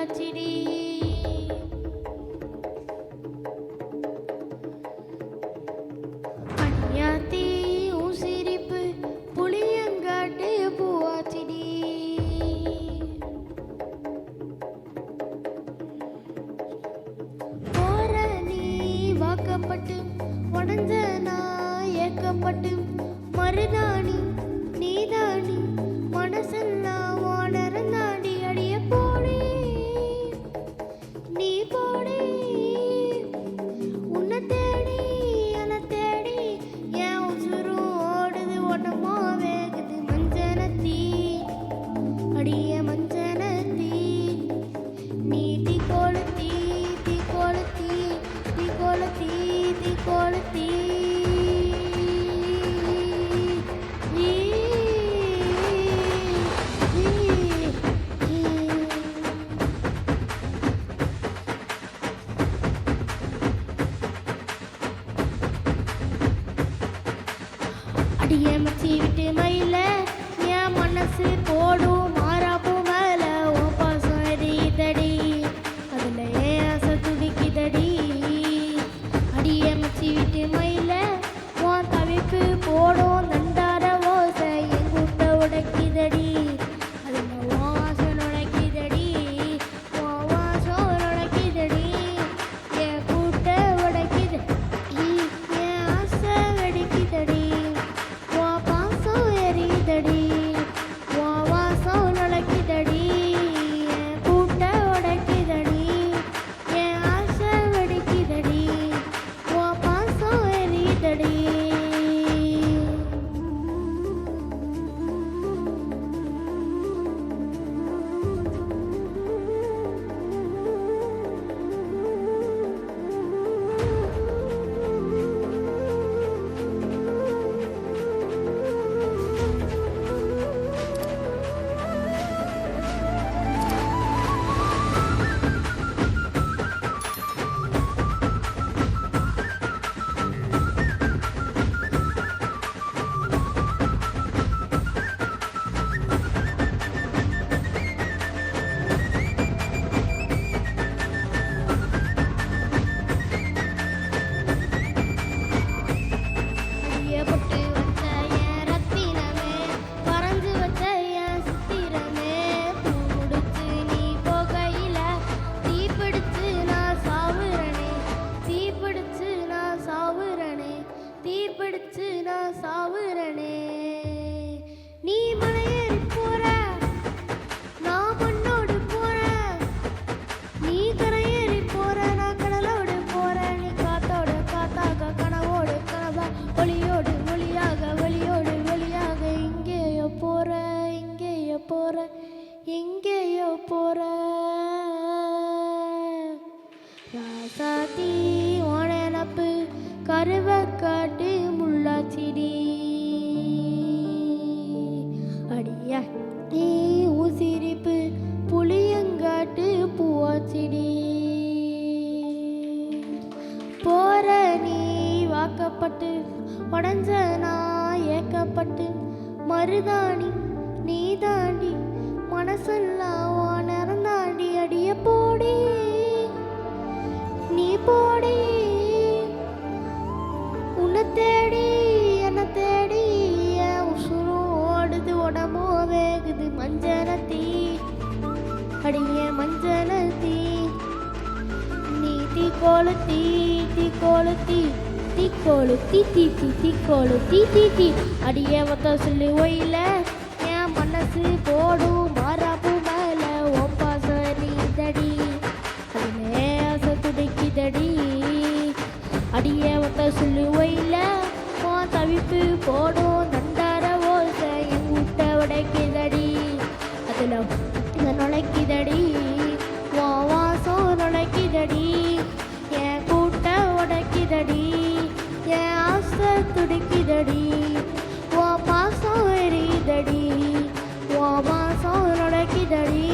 முள்ளாச்சிடி. அடியாத்தி உன் சிரிப்பு புளியங்காட்டு பூவாச்சிடி. போற நீ வாக்கப்பட்டு உடஞ்ச நான் ஏக்கப்பட்டு மருதாணி நீதானி மனசெல்லாம் ஓனரந்தாண்டி அடிய போடி நீ போடி. உன்னை தேடி என்னை தேடி என் உசுரும் ஓடுது உடம்போ வேகுது மஞ்சனத்தீ அடிய மஞ்சனத்தீ. நீ தீ கொளுத்தி தீ கொளுத்தி தீ கொளுத்தி தீ கொளுத்தி. அடியே மச்சி விட்டு மயில என் மனசு போடும் மாறாப்பு மேல உன் பாசம் எரியுதடி அதுல ஏன் ஆசை துடிக்குதடி. அடியே மச்சி விட்டு மயில உன் தவிப்பு போடும் தண்டார ஓசை என் கூட்ட உடைக்குதடி அதுல உன் ஆசை நுழைக்குதடி உன் வாசம் நுழைக்குதடி என் கூட்ட உடைக்குது என் ஆசை வெடிக்குதடி எரியுதடி உன் வாசம் நுழைக்குதடி என் கூட்ட உடைக்குதடி என் ஆசை வெடிக்குதடி உன் பாசம் எரியுதடி. பொட்டு வச்ச என் ரத்தினமே பறந்து வச்ச என் சித்திரமே பூ முடிச்சு நீ போகையில தீப்பிடிச்சு நான் சாவுறனே தீப்பிடிச்சு நான் சாவுறனே தீப்பிடிச்சு நான் சாவுறனே. நீ மலையேறி போற நான் மண்ணோடு போறேன் நீ கரையேறி போற நான் கடலோடு போறேன் நீ காத்தோட காத்தாக கனவோடு கனவா ஒளியோடு ஒளியாக ஒளியோடு ஒளியாக எங்கேயோ போற எங்கேயோ போற எங்கேயோ போற. ராசாத்தி ஓனப்பு கருவக்காட்டு முள்ளாச்சிடி. அடியா நீ உசிரிப்பு புளியங்காட்டு பூவாச்சிடி. போற நீ வாக்கப்பட்டு உடஞ்ச நான் ஏக்கப்பட்டு மருதாணி நீ தாண்டி மனசெல்லாம் ஓனரந்தாண்டி அடிய போடி நீ போடி. உன்னை தேடி என்னை தேடி என் உசுரும் ஓடுது உடம்போ வேகுது மஞ்சனத்தீ அடிய மஞ்சனத்தீ. நீ தீ கொளுத்தி தீ கொளுத்தி தீ கொளுத்தி தீ தீ தீ கொளுத்தி தீ தீ. அடியே ஒத்த சொல்லி ஒயில என் மனசு போடும் மாறாப்பு மேல உன் பாசம் எரியுதடி அதுல ஆசை துடிக்குதடி. அடியே ஒத்த சொல்லி ஒயில உன் தவிப்பு போடும் தண்டார ஓசை என் கூட்ட உடைக்குதடி அதுல இதை நுழைக்குதடி உன் வாசம் நுழைக்குதடி என் கூட்ட உடைக்குதடி என் ஆசை துடிக்குதடி உன் பாசம் எரியுதடி உன் வாசம் நுழைக்குதடி